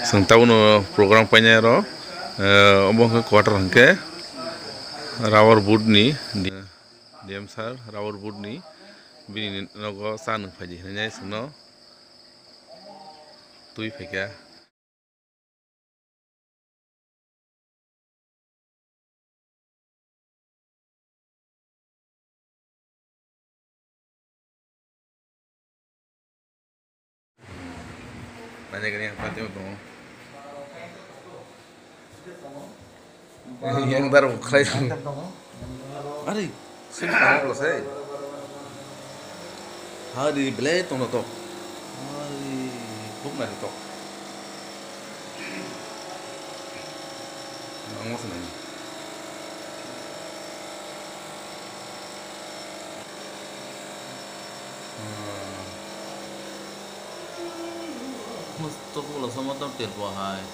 Sengtau no program panyero obong ke quarter hangke rawar boot ni DM sir rawar boot ni bini nogo san phaji hanya seno tui phekya nanya gani apa tuh dong yang dar bukai ari sim kamu lo say hari belai tuh no to hari buk na to angos na Mesti pula sama tam terbuat hai.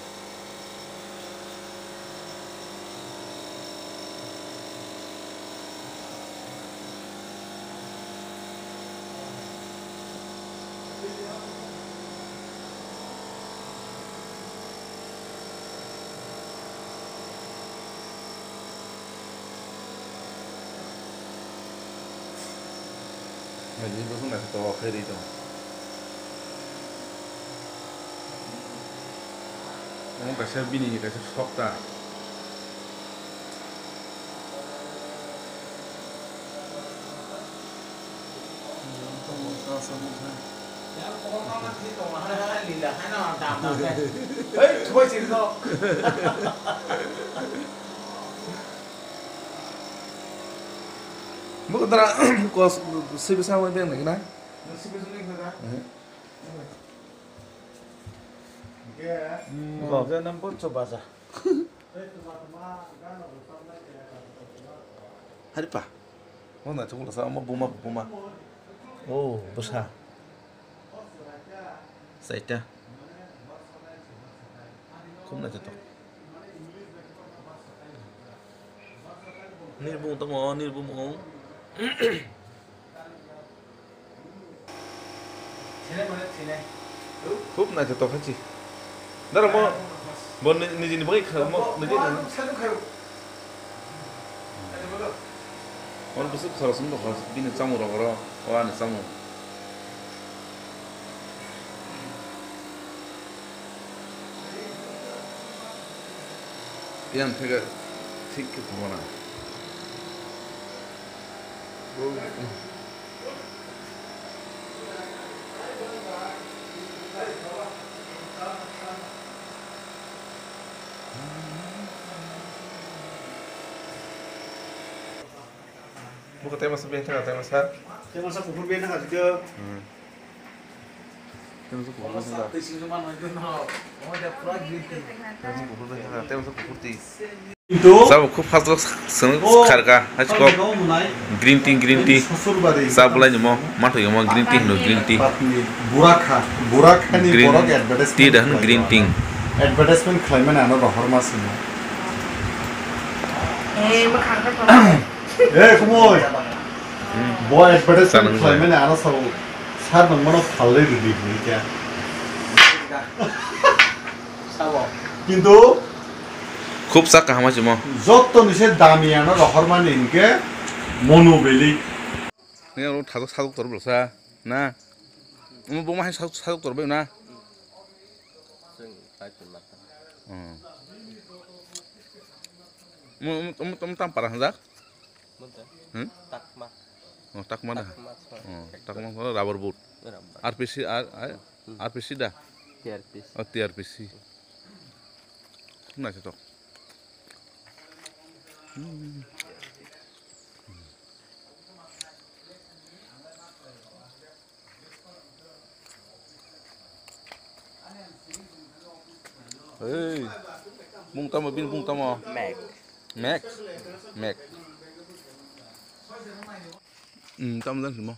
Jadi bos nggak tahu akhir itu. Mau kasih bini kasih stok tak? Mau kena kos sebisa apa yang nak? Gak nampak coba sah. Hari pa? Mau nak coba sama buma. Oh, besar. Saja. Kau nak cetok? Nirbung temo, nirbung mong. Khup nak cetok aja. Darah mau niji baik mau niji. Orang besok salah semua kalau bini samu orang orang samu. Yang tegak tik ke mana? Bukan tema sebenarnya tema sah. Tema sa pukur bena ka juga. Tema sa pukur sah. Tema sa pukur ti. Itu. Sab खूब fast look seneng karga. Hach kok green tea. Sab lain mo matu mo green tea. Burak ni borok advertisement. Tea dah green tea. Advertisement claim na ano hormas mo. Kumoy. Boy advertisement claim na ano sa sad ng mga phale di kya. Kintu खूब सा कहामा चुमो যত নিছে দামিয়ানো রহরমান ইনকে মনোবেলি নে ro thadok thadok tor blosa na mo bo ma thadok tor be na mo tam parah jak Takma. oh takma dah takma rubber boot RPC dah TRPC. oh TRPC na cetok Hey, bung tamo bin bung tamo. Mac. Tam dan semua.